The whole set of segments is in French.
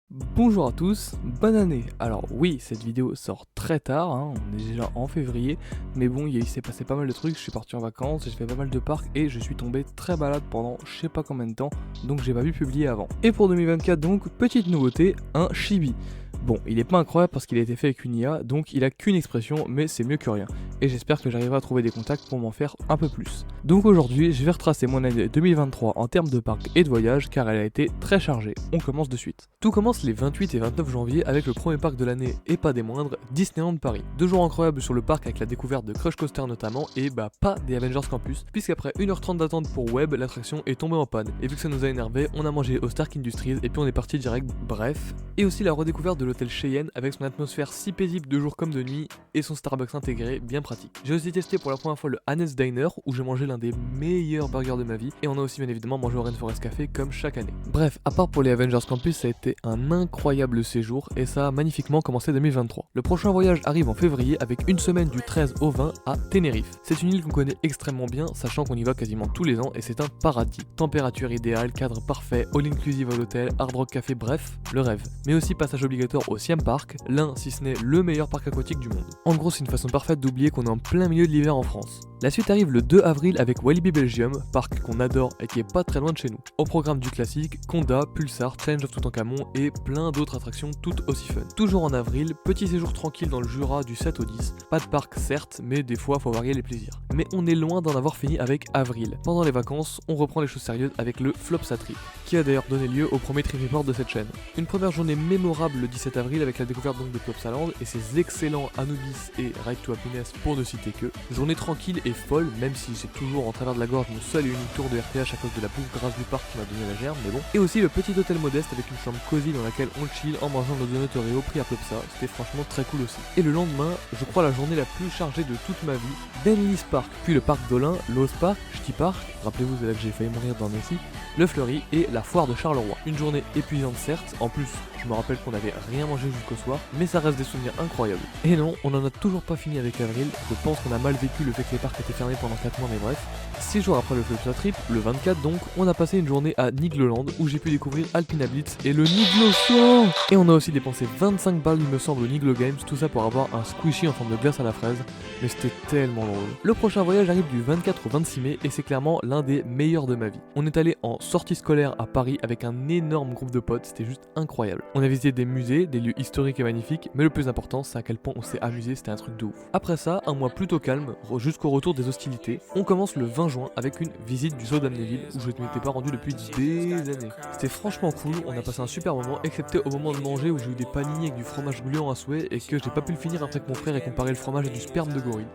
Bonjour à tous, bonne année. Alors oui, cette vidéo sort très tard, on est déjà en février, mais bon, il s'est passé pas mal de trucs, je suis parti en vacances, j'ai fait pas mal de parcs et je suis tombé très malade pendant je sais pas combien de temps, donc j'ai pas pu publier avant. Et pour 2024 donc, petite nouveauté, un chibi. Bon, il est pas incroyable parce qu'il a été fait avec une IA, donc il a qu'une expression, mais c'est mieux que rien. Et j'espère que j'arriverai à trouver des contacts pour m'en faire un peu plus. Donc aujourd'hui, je vais retracer mon année 2023 en termes de parcs et de voyages, car elle a été très chargée. On commence de suite. Tout commence les 28 et 29 janvier avec le premier parc de l'année, et pas des moindres, Disneyland Paris. 2 jours incroyables sur le parc avec la découverte de Crush Coaster notamment, et bah pas des Avengers Campus, puisqu'après 1h30 d'attente pour Web, l'attraction est tombée en panne. Et vu que ça nous a énervé, on a mangé au Stark Industries et puis on est parti direct, bref. Et aussi la redécouverte de l'hôtel Cheyenne avec son atmosphère si paisible de jour comme de nuit et son Starbucks intégré bien pratique. J'ai aussi testé pour la première fois le Hannes Diner où j'ai mangé l'un des meilleurs burgers de ma vie et on a aussi bien évidemment mangé au Rainforest Café comme chaque année. Bref, à part pour les Avengers Campus, ça a été un incroyable séjour et ça a magnifiquement commencé 2023. Le prochain voyage arrive en février avec une semaine du 13 au 20 à Tenerife. C'est une île qu'on connaît extrêmement bien, sachant qu'on y va quasiment tous les ans et c'est un paradis. Température idéale, cadre parfait, all inclusive à l'hôtel, Hard Rock Café, bref, le rêve. Mais aussi passage obligatoire au Siam Park, l'un si ce n'est le meilleur parc aquatique du monde. En gros, c'est une façon parfaite d'oublier qu'on est en plein milieu de l'hiver en France. La suite arrive le 2 avril avec Walibi Belgium, parc qu'on adore et qui est pas très loin de chez nous. Au programme du classique, Conda, Pulsar, Challenge of Toutankhamon et plein d'autres attractions toutes aussi fun. Toujours en avril, petit séjour tranquille dans le Jura du 7 au 10. Pas de parc certes, mais des fois faut varier les plaisirs. Mais on est loin d'en avoir fini avec avril. Pendant les vacances, on reprend les choses sérieuses avec le Flopsa Trip, qui a d'ailleurs donné lieu au premier trip report de cette chaîne. Une première journée mémorable le 17 avril avec la découverte donc de Plopsaland et ses excellents Anubis et Ride to Happiness pour ne citer que. Journée tranquille et folle, même si j'ai toujours en travers de la gorge mon seul et unique tour de RTH à cause de la bouffe grasse du parc qui m'a donné la gerbe, mais bon. Et aussi le petit hôtel modeste avec une chambre cosy dans laquelle on chill en mangeant nos donuts Oreo pris à Plopsa, c'était franchement très cool aussi. Et le lendemain, je crois la journée la plus chargée de toute ma vie, Benlis Park, puis le parc d'Olin, l'Ose Park, Ch'ti Park, rappelez-vous c'est là que j'ai failli mourir dans Messi, le Fleury et la foire de Charleroi. Une journée épuisante certes, en plus je me rappelle qu'on n'avait rien mangé jusqu'au soir, mais ça reste des souvenirs incroyables. Et non, on en a toujours pas fini avec avril, je pense qu'on a mal vécu le fait que les parcs étaient fermés pendant 4 mois mais bref. 6 jours après le Flopsa Trip, le 24 donc, on a passé une journée à Nigloland où j'ai pu découvrir Alpina Blitz et le Niglotion. Et on a aussi dépensé 25 balles il me semble au Niglo Games, tout ça pour avoir un squishy en forme de glace à la fraise, mais c'était tellement drôle. Le prochain voyage arrive du 24 au 26 mai et c'est clairement l'un des meilleurs de ma vie. On est allé en sortie scolaire à Paris avec un énorme groupe de potes, c'était juste incroyable. On a visité des musées, des lieux historiques et magnifiques, mais le plus important c'est à quel point on s'est amusé, c'était un truc de ouf. Après ça, un mois plutôt calme, jusqu'au retour des hostilités, on commence le 20 juin avec une visite du zoo d'Amnéville où je ne m'étais pas rendu depuis des années. C'était franchement cool, on a passé un super moment, excepté au moment de manger où j'ai eu des panini avec du fromage gluant à souhait et que j'ai pas pu le finir après que mon frère ait comparé le fromage à du sperme de gorille.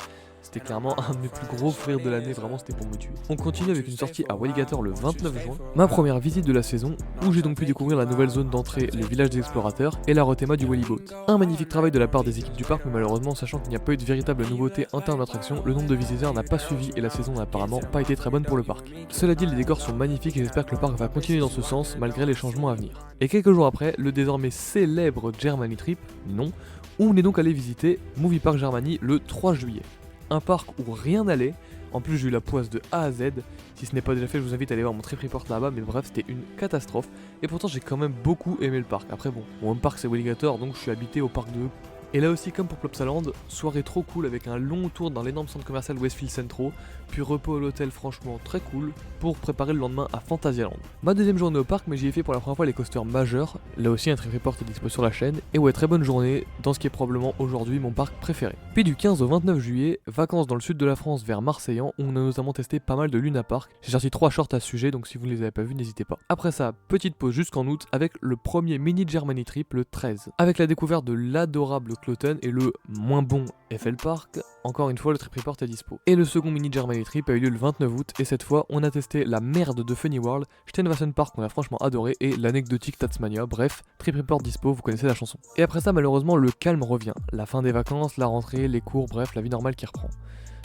C'était clairement un de mes plus gros frères de l'année, vraiment c'était pour me tuer. On continue avec une sortie à Walligator le 29 juin, ma première visite de la saison, où j'ai donc pu découvrir la nouvelle zone d'entrée, le village des explorateurs, et la Rotema du Wallyboat. Un magnifique travail de la part des équipes du parc, mais malheureusement, sachant qu'il n'y a pas eu de véritable nouveauté en termes d'attraction, le nombre de visiteurs n'a pas suivi et la saison n'a apparemment pas été très bonne pour le parc. Cela dit, les décors sont magnifiques et j'espère que le parc va continuer dans ce sens, malgré les changements à venir. Et quelques jours après, le désormais célèbre Germany Trip, non, où on est donc allé visiter Movie Park Germany le 3 juillet. Un parc où rien n'allait, en plus j'ai eu la poisse de A à Z, si ce n'est pas déjà fait je vous invite à aller voir mon trip report là-bas, mais bref c'était une catastrophe, et pourtant j'ai quand même beaucoup aimé le parc. Après bon, mon home park c'est Walligator donc je suis habité au parc de... Et là aussi comme pour Plopsaland, soirée trop cool avec un long tour dans l'énorme centre commercial Westfield Centro, puis repos à l'hôtel franchement très cool, pour préparer le lendemain à Fantasyland. Ma deuxième journée au parc, mais j'y ai fait pour la première fois les coasters majeurs, là aussi un trip report est dispo sur la chaîne, et ouais très bonne journée, dans ce qui est probablement aujourd'hui mon parc préféré. Puis du 15 au 29 juillet, vacances dans le sud de la France vers Marseillan, où on a notamment testé pas mal de Luna Park, j'ai sorti 3 shorts à ce sujet donc si vous ne les avez pas vus n'hésitez pas. Après ça, petite pause jusqu'en août avec le premier mini Germany Trip le 13, avec la découverte de l'adorable Cloten et le moins bon Eiffel Park, encore une fois le trip report est dispo. Et le second mini Germany Trip a eu lieu le 29 août et cette fois on a testé la merde de Funny World, Steenwassen Park qu'on a franchement adoré et l'anecdotique Tasmania, bref, trip report dispo, vous connaissez la chanson. Et après ça malheureusement le calme revient, la fin des vacances, la rentrée, les cours, bref la vie normale qui reprend.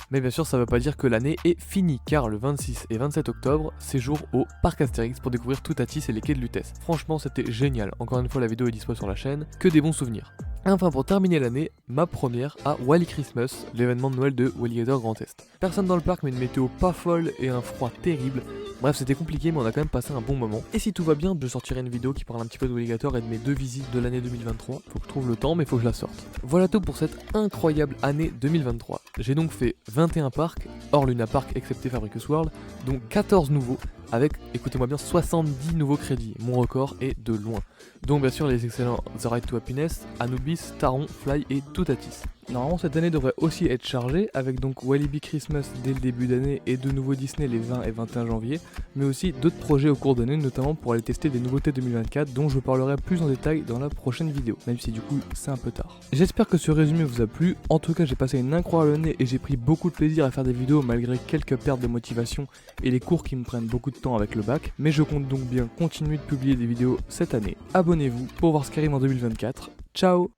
Mais bien sûr, ça veut pas dire que l'année est finie, car le 26 et 27 octobre, séjour au Parc Astérix pour découvrir Toutatis et les quais de Lutèce. Franchement, c'était génial. Encore une fois, la vidéo est dispo sur la chaîne, que des bons souvenirs. Enfin, pour terminer l'année, ma première à Wally Christmas, l'événement de Noël de Walligator Grand Est. Personne dans le parc, mais une météo pas folle et un froid terrible. Bref, c'était compliqué, mais on a quand même passé un bon moment. Et si tout va bien, je sortirai une vidéo qui parle un petit peu de Walligator et de mes 2 visites de l'année 2023. Faut que je trouve le temps, mais faut que je la sorte. Voilà tout pour cette incroyable année 2023. J'ai donc fait 21 parcs, hors Luna Park excepté Fabricus World, dont 14 nouveaux, avec, écoutez-moi bien, 70 nouveaux crédits. Mon record est de loin. Donc bien sûr les excellents The Ride to Happiness, Anubis, Taron, Fly et Toutatis. Normalement cette année devrait aussi être chargée, avec donc Walibi Christmas dès le début d'année et de nouveaux Disney les 20 et 21 janvier, mais aussi d'autres projets au cours d'année, notamment pour aller tester des nouveautés 2024 dont je parlerai plus en détail dans la prochaine vidéo, même si du coup c'est un peu tard. J'espère que ce résumé vous a plu, en tout cas j'ai passé une incroyable année et j'ai pris beaucoup de plaisir à faire des vidéos malgré quelques pertes de motivation et les cours qui me prennent beaucoup de temps avec le bac, mais je compte donc bien continuer de publier des vidéos cette année. Abonnez-vous pour voir ce qui arrive en 2024. Ciao!